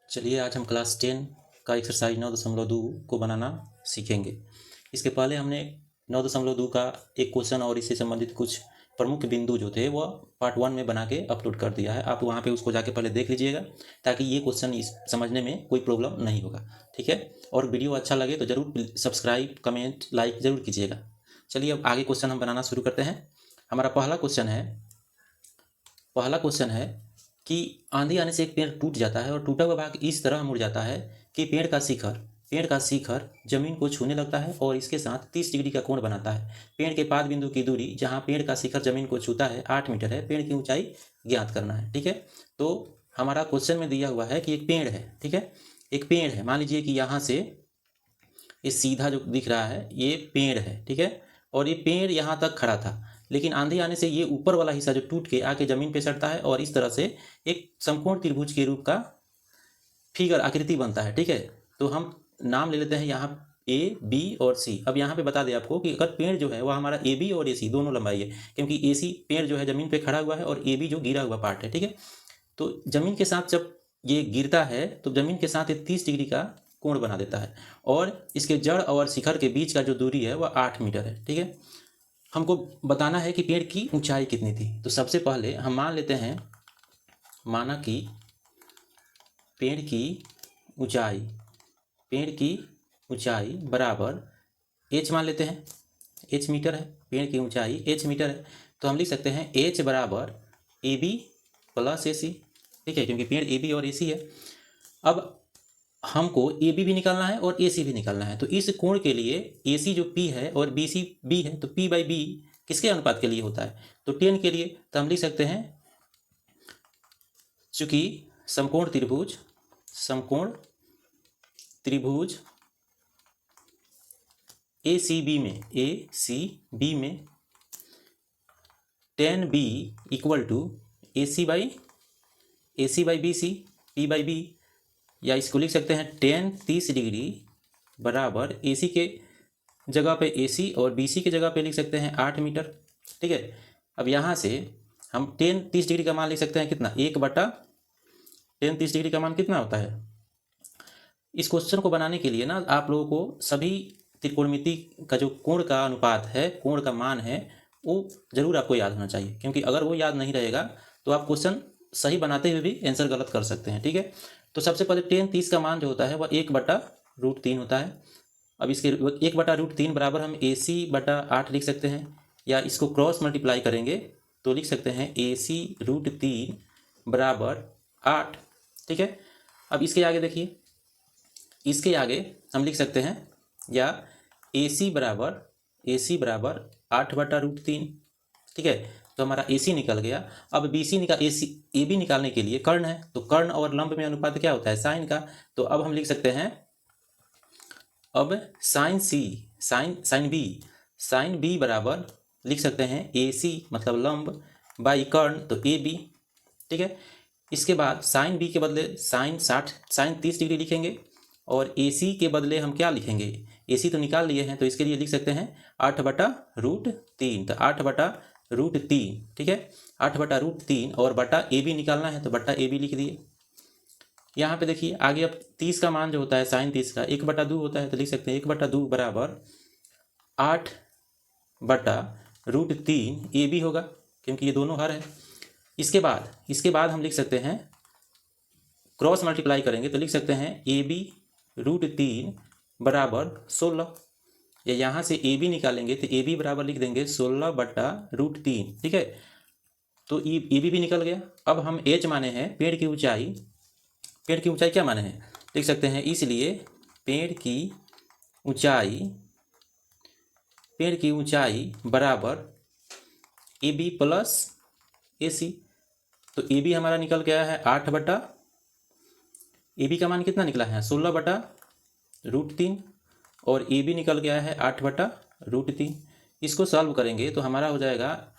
चलिए आज हम क्लास 10 का एक्सरसाइज 9.2 को बनाना सीखेंगे। इसके पहले हमने 9.2 का एक क्वेश्चन और इससे संबंधित कुछ प्रमुख बिंदु जो थे वह पार्ट 1 में बना के अपलोड कर दिया है। आप वहाँ पे उसको जाके पहले देख लीजिएगा ताकि ये क्वेश्चन इस समझने में कोई प्रॉब्लम नहीं होगा, ठीक है। और वीडियो अच्छा लगे तो ज़रूर सब्सक्राइब, कमेंट, लाइक ज़रूर कीजिएगा। चलिए अब आगे क्वेश्चन हम बनाना शुरू करते हैं। हमारा पहला क्वेश्चन है कि आंधी आने से एक पेड़ टूट जाता है और टूटा हुआ भाग इस तरह मुड़ जाता है कि पेड़ का शिखर जमीन को छूने लगता है और इसके साथ 30 डिग्री का कोण बनाता है। पेड़ के पाद बिंदु की दूरी जहां पेड़ का शिखर जमीन को छूता है 8 मीटर है। पेड़ की ऊंचाई ज्ञात करना है, ठीक है। तो हमारा क्वेश्चन में दिया हुआ है कि एक पेड़ है, ठीक है, एक पेड़ है। मान लीजिए कि यहाँ से ये सीधा जो दिख रहा है ये पेड़ है, ठीक है, और ये पेड़ यहाँ तक खड़ा था, लेकिन आंधी आने से ये ऊपर वाला हिस्सा जो टूट के आके जमीन पे सटता है और इस तरह से एक समकोण त्रिभुज के रूप का फिगर आकृति बनता है, ठीक है। तो हम नाम ले लेते हैं यहाँ ए, बी और सी। अब यहाँ पे बता दें आपको कि अगर पेड़ जो है वह हमारा ए बी और ए सी दोनों लंबाई है, क्योंकि ए सी पेड़ जो है जमीन पे खड़ा हुआ है और ए बी जो गिरा हुआ पार्ट है, ठीक है। तो जमीन के साथ जब ये गिरता है तो जमीन के साथ ये 30 डिग्री का कोण बना देता है और इसके जड़ और शिखर के बीच का जो दूरी है वह 8 मीटर है, ठीक है। हमको बताना है कि पेड़ की ऊंचाई कितनी थी। तो सबसे पहले हम मान लेते हैं, माना कि पेड़ की ऊंचाई बराबर h मान लेते हैं, h मीटर है। पेड़ की ऊंचाई h मीटर है तो हम लिख सकते हैं h बराबर ए बी प्लस ए सी, ठीक है, क्योंकि पेड़ ए बी और ए सी है। अब हमको ए बी भी निकालना है और ए सी भी निकालना है। तो इस कोण के लिए ए सी जो पी है और बी सी बी है, तो पी बाई बी किसके अनुपात के लिए होता है? तो 10 के लिए। तो हम लिख सकते हैं चूंकि समकोण त्रिभुज ए सी बी में 10 B equal to A C by B C, P by B, या इसको लिख सकते हैं 10 30 डिग्री बराबर ए सी के जगह पे ए सी और बी सी के जगह पे लिख सकते हैं 8 मीटर, ठीक है। अब यहाँ से हम 10 30 डिग्री का मान लिख सकते हैं कितना, 1/10 30 डिग्री का मान कितना होता है। इस क्वेश्चन को बनाने के लिए ना आप लोगों को सभी त्रिकोणमिति का जो कोण का अनुपात है, कोण का मान है, वो जरूर आपको याद होना चाहिए, क्योंकि अगर वो याद नहीं रहेगा तो आप क्वेश्चन सही बनाते हुए भी आंसर गलत कर सकते हैं, ठीक है। तो सबसे पहले 10 30 का मान जो होता है वह 1/√3 होता है। अब इसके 1/√3 बराबर हम ए सी बटा 8 लिख सकते हैं, या इसको क्रॉस मल्टीप्लाई करेंगे तो लिख सकते हैं ए सी √3 बराबर 8, ठीक है। अब इसके आगे देखिए, इसके आगे हम लिख सकते हैं या ए सी बराबर 8/√3, ठीक है। तो हमारा ए सी निकल गया। अब बी सी ए बी निकालने के लिए कर्ण है, तो कर्ण और लंब में अनुपात क्या होता है, साइन का। तो अब हम लिख सकते हैं, अब साइन बी बराबर लिख सकते हैं ए सी मतलब लंब बाई कर्ण, तो ए बी, ठीक है। इसके बाद साइन बी के बदले साइन 30 डिग्री लिखेंगे और ए सी के बदले हम क्या लिखेंगे, ए सी तो निकाल लिए हैं तो इसके लिए लिख सकते हैं 8/√3, तो 8/√3, ठीक है, 8/√3 और बटा ए बी निकालना है तो बटा ए बी लिख दिए। यहाँ पे देखिए आगे अब 30 का मान जो होता है साइन 30 का 1/2 होता है, तो लिख सकते हैं 1/2 बराबर 8/√3 ए बी होगा, क्योंकि ये दोनों हर है। इसके बाद हम लिख सकते हैं, क्रॉस मल्टीप्लाई करेंगे तो लिख सकते हैं ए बी √3 बराबर 16, या यहाँ से ए बी निकालेंगे तो ए बी बराबर लिख देंगे 16/√3, ठीक है। तो ए बी भी निकल गया। अब हम एच माने हैं पेड़ की ऊंचाई क्या माने हैं, लिख सकते हैं इसलिए पेड़ की ऊंचाई बराबर ए बी प्लस ए सी। तो ए बी हमारा निकल गया है ए बी का मान कितना निकला है 16/√3 और ए बी निकल गया है 8/√3। इसको सॉल्व करेंगे तो हमारा हो जाएगा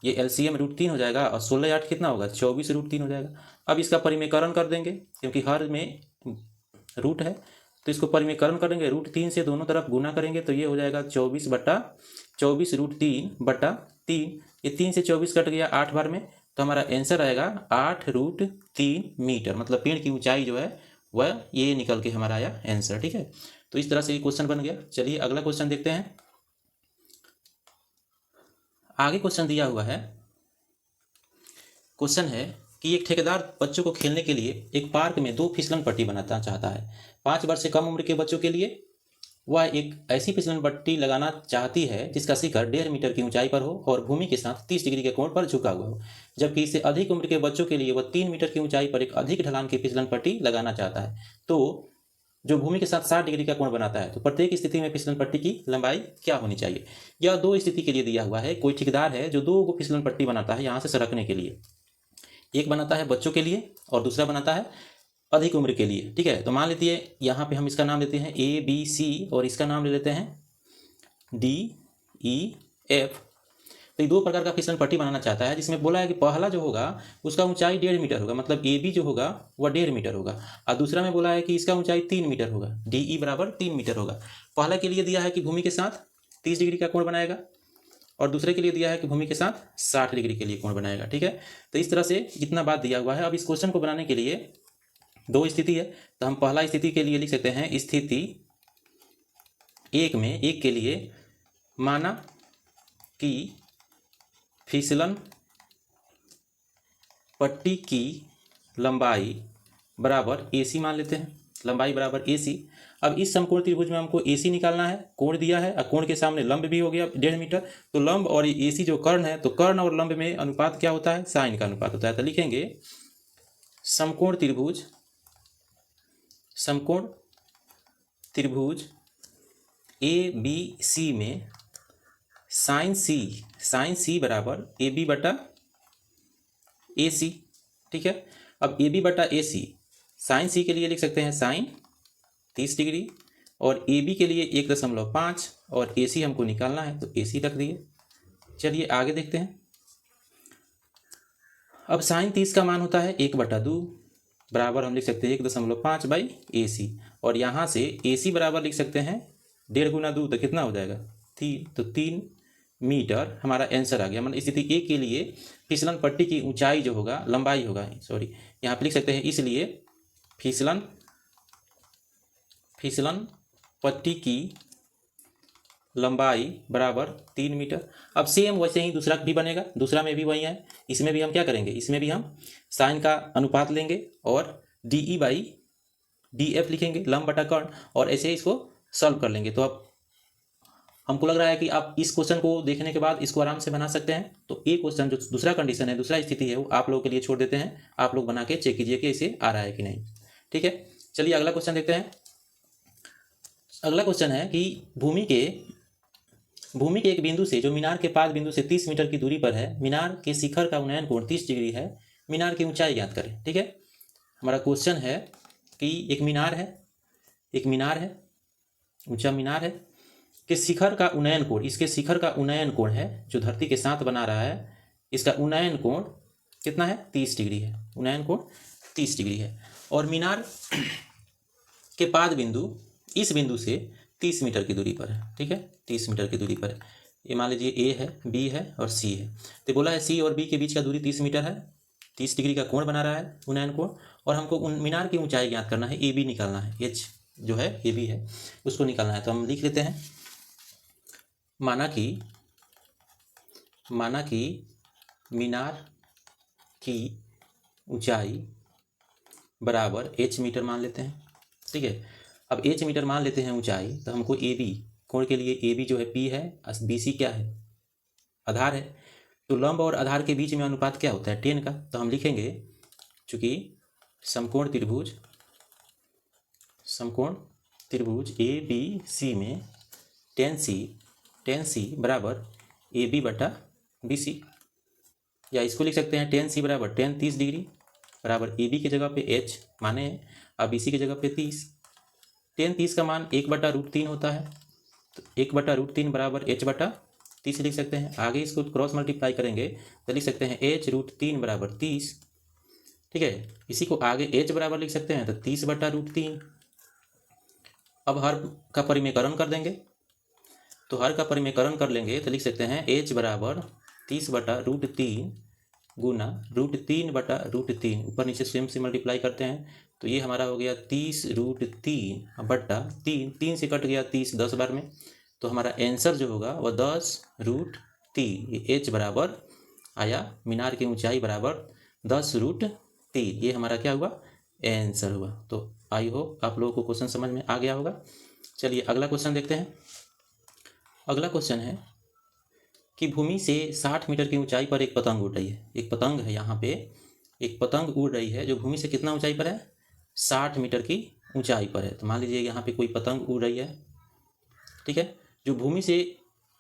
ये एलसीएम √3 हो जाएगा और 16 8 कितना होगा 24√3 हो जाएगा। अब इसका परिमेयकरण कर देंगे, क्योंकि हर में रूट है, तो इसको परिमेयकरण करेंगे, √3 से दोनों तरफ गुना करेंगे तो ये हो जाएगा 24/3 ये 3 से 24 कट गया 8 बार में, तो हमारा आंसर आएगा 8√3 मीटर। मतलब पेड़ की ऊंचाई जो है वह ये निकल के हमारा आया आंसर। ठीक है, तो इस तरह से ये क्वेश्चन बन गया। चलिए अगला क्वेश्चन देखते हैं। आगे क्वेश्चन दिया हुआ है, क्वेश्चन है कि एक ठेकेदार बच्चों को खेलने के लिए एक पार्क में 2 फिसलन पट्टी बनाना चाहता है। 5 वर्ष से कम उम्र के बच्चों के लिए वह एक ऐसी फिसलन पट्टी लगाना चाहती है जिसका शिखर 1.5 मीटर की ऊंचाई पर हो और भूमि के साथ 30 डिग्री के कोण पर झुका हुआ हो, जबकि इससे अधिक उम्र के बच्चों के लिए वह 3 मीटर की ऊंचाई पर एक अधिक ढलान की फिसलन पट्टी लगाना चाहता है, तो जो भूमि के साथ 60 डिग्री का कोण बनाता है, तो प्रत्येक स्थिति में फिसलन पट्टी की लंबाई क्या होनी चाहिए। यह 2 स्थिति के लिए दिया हुआ है। कोई ठेकेदार है जो 2 फिसलन पट्टी बनाता है यहाँ से सरकने के लिए, एक बनाता है बच्चों के लिए और दूसरा बनाता है अधिक उम्र के लिए। ठीक है, तो मान लेते हैं यहाँ पे हम इसका नाम लेते हैं ABC और इसका नाम ले लेते हैं DEF। तो ये 2 प्रकार का फिसलन पट्टी बनाना चाहता है, जिसमें बोला है कि पहला जो होगा उसका ऊंचाई 1.5 मीटर होगा, मतलब AB जो होगा वह 1.5 मीटर होगा, और दूसरा में बोला है कि इसका ऊंचाई 3 मीटर होगा, DE बराबर 3 मीटर होगा। पहला के लिए दिया है कि भूमि के साथ 30 डिग्री का कोण बनाएगा और दूसरे के लिए दिया है कि भूमि के साथ 60 डिग्री के लिए कोण बनाएगा। ठीक है, तो इस तरह से इतना बात दिया हुआ है। अब इस क्वेश्चन को बनाने के लिए 2 स्थिति है, तो हम पहला स्थिति के लिए लिख सकते हैं स्थिति 1 में, 1 के लिए माना कि फिसलन पट्टी की लंबाई बराबर AC मान लेते हैं, लंबाई बराबर AC। अब इस समकोण त्रिभुज में हमको AC निकालना है, कोण दिया है और कोण के सामने लंब भी हो गया 1.5 मीटर, तो लंब और AC जो कर्ण है, तो कर्ण और लंब में अनुपात क्या होता है, साइन का अनुपात होता है। तो लिखेंगे समकोण त्रिभुज ABC में साइन C बराबर AB बटा AC। ठीक है, अब AB बटा AC साइन C के लिए लिख सकते हैं साइन 30 डिग्री और AB के लिए 1.5 और AC हमको निकालना है, तो AC रख दिए। चलिए आगे देखते हैं। अब साइन 30 का मान होता है 1/2 बराबर हम लिख सकते हैं 1.5 बाई AC, और यहाँ से AC बराबर लिख सकते हैं 1.5 गुना 2, तो कितना हो जाएगा 3, तो 3 मीटर हमारा आंसर आ गया। मतलब स्थिति A के लिए फिसलन पट्टी की ऊंचाई जो होगा, लंबाई होगा, सॉरी यहाँ पे लिख सकते हैं, इसलिए फिसलन पट्टी की लंबाई बराबर 3 मीटर। अब सेम वैसे ही दूसरा भी बनेगा, दूसरा में भी वही है, इसमें भी हम क्या करेंगे, इसमें भी हम साइन का अनुपात लेंगे और DE बाई DF लिखेंगे, लंब बटा कर्ण, और ऐसे इसको सॉल्व कर लेंगे। तो अब हमको लग रहा है कि आप इस क्वेश्चन को देखने के बाद इसको आराम से बना सकते हैं। तो ये क्वेश्चन जो दूसरा कंडीशन है, दूसरा स्थिति है, वो आप लोगों के लिए छोड़ देते हैं, आप लोग बना के चेक कीजिए कि इसे आ रहा है कि नहीं। ठीक है, चलिए अगला क्वेश्चन देखते हैं। अगला क्वेश्चन है कि भूमि के एक बिंदु से, जो मीनार के पाद बिंदु से 30 मीटर की दूरी पर है, मीनार के शिखर का उन्नयन कोण 30 डिग्री है, मीनार की ऊंचाई ज्ञात करें। ठीक है, हमारा क्वेश्चन है कि एक मीनार है, ऊंचा मीनार है, कि शिखर का उन्नयन कोण, इसके शिखर का उन्नयन कोण है जो धरती के साथ बना रहा है, इसका उन्नयन कोण कितना है, 30 डिग्री है, उन्नयन कोण 30 डिग्री है, और मीनार के पाद बिंदु इस बिंदु से 30 मीटर की दूरी पर है। ठीक है, 30 मीटर की दूरी पर है। ये मान लीजिए A है, B है और C है। तो बोला है C और B के बीच का दूरी 30 मीटर है, 30 डिग्री का कोण बना रहा है, उन्नयन कोण, और हमको उन मीनार की ऊंचाई ज्ञात करना है, AB निकालना है, H जो है AB है उसको निकालना है। तो हम लिख लेते हैं, माना कि मीनार की ऊंचाई बराबर H मीटर मान लेते हैं। ठीक है, अब H मीटर मान लेते हैं ऊंचाई, तो हमको AB कोण के लिए AB जो है P है, BC क्या है, आधार है, तो लंब और आधार के बीच में अनुपात क्या होता है, 10 का। तो हम लिखेंगे चूंकि समकोण त्रिभुज ABC में 10C बराबर AB बटा BC, या इसको लिख सकते हैं 10C बराबर 10 30 डिग्री बराबर AB की जगह पे H माने अब BC की जगह पे 30। 10 30 का मान 1/√3 होता है, तो 1/√3 बराबर H बटा 30 लिख सकते हैं। आगे इसको क्रॉस मल्टीप्लाई करेंगे तो लिख सकते हैं H√3 बराबर 30। ठीक है, इसी को आगे H बराबर लिख सकते हैं, तो 30/√3। अब हर का परिमेयकरण कर देंगे, तो हर का परिमेयकरण कर लेंगे तो लिख सकते हैं H बराबर 30/√3 गुना √3/√3, ऊपर नीचे स्वयं से मल्टीप्लाई करते हैं तो ये हमारा हो गया 30√3/3, 3 से कट गया 30 10 बार में, तो हमारा आंसर जो होगा वह 10√3। ये h बराबर आया, मीनार की ऊंचाई बराबर 10√3, ये हमारा क्या हुआ, आंसर हुआ। तो आई होप आप लोगों को क्वेश्चन समझ में आ गया होगा। चलिए अगला क्वेश्चन देखते हैं। अगला क्वेश्चन है कि भूमि से 60 मीटर की ऊंचाई पर एक पतंग उड़ रही है। एक पतंग है, यहाँ पे एक पतंग उड़ रही है जो भूमि से कितना ऊंचाई पर है, 60 मीटर की ऊंचाई पर है। तो मान लीजिए यहाँ पे कोई पतंग उड़ रही है, ठीक है, जो भूमि से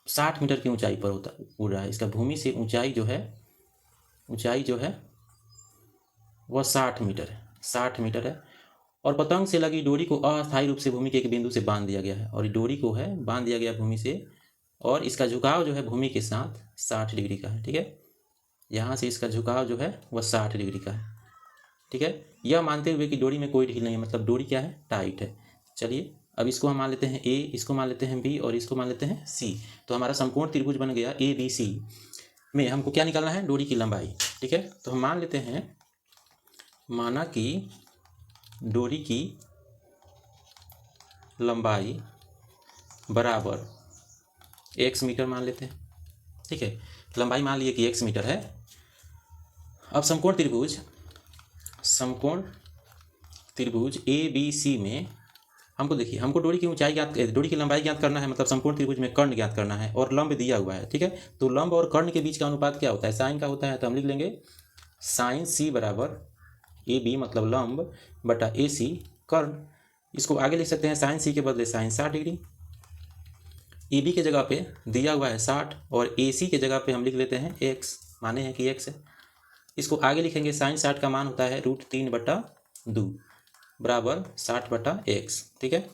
60 मीटर की ऊंचाई पर उड़ रहा है। इसका भूमि से ऊंचाई जो है वह 60 मीटर है, 60 मीटर है। और पतंग से लगी डोरी को अस्थायी रूप से भूमि के एक बिंदु से बांध दिया गया है, और डोरी को है बांध दिया गया भूमि से, और इसका झुकाव जो है भूमि के साथ 60 डिग्री का है, ठीक है। यहाँ से इसका झुकाव जो है वह 60 डिग्री का है, ठीक है। यह मानते हुए कि डोरी में कोई ढील नहीं है, मतलब डोरी क्या है, टाइट है। चलिए अब इसको हम मान लेते हैं ए, इसको मान लेते हैं बी, और इसको मान लेते हैं सी। तो हमारा समकोण त्रिभुज बन गया ABC में हमको क्या निकालना है, डोरी की लंबाई, ठीक है। तो हम मान लेते हैं, माना कि डोरी की लंबाई बराबर x मीटर मान लेते हैं, ठीक है। लंबाई मान लिए कि x मीटर है। अब समकोण त्रिभुज ABC में हमको देखिए, हमको डोरी की ऊंचाई डोरी की लंबाई ज्ञात करना है, मतलब समकोण त्रिभुज में कर्ण ज्ञात करना है, और लंब दिया हुआ है, ठीक है। तो लंब और कर्ण के बीच का अनुपात क्या होता है, साइन का होता है। तो हम लिख लेंगे साइन C बराबर AB, मतलब लंब बटा AC कर्ण। इसको आगे लिख सकते हैं साइन C के बदले साइन 60 डिग्री। AB के जगह पे दिया हुआ है 60, और AC के जगह पे हम लिख लेते हैं x, माने हैं कि x है। इसको आगे लिखेंगे, साइन 60 का मान होता है √3/2 बराबर 60/x, ठीक है।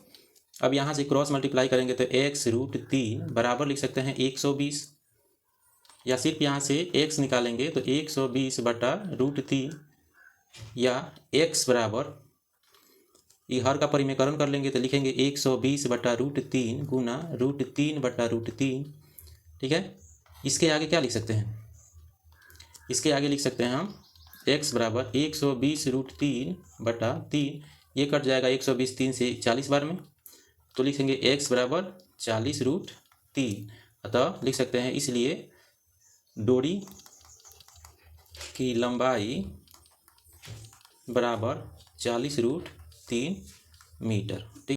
अब यहाँ से क्रॉस मल्टीप्लाई करेंगे तो x √3 बराबर लिख सकते हैं 120, या सिर्फ यहाँ से x निकालेंगे तो 120/√3, या x बराबर ये हर का परिमेयकरण कर लेंगे तो लिखेंगे 120/√3 गुना √3/√3, ठीक है। इसके आगे क्या लिख सकते हैं, इसके आगे लिख सकते हैं हम x बराबर 120√3/3, ये कट जाएगा 120 3 से 40 बार में, तो लिखेंगे x बराबर 40√3। अतः लिख सकते हैं, इसलिए डोरी की लंबाई बराबर 40√3 मीटर, ठीक।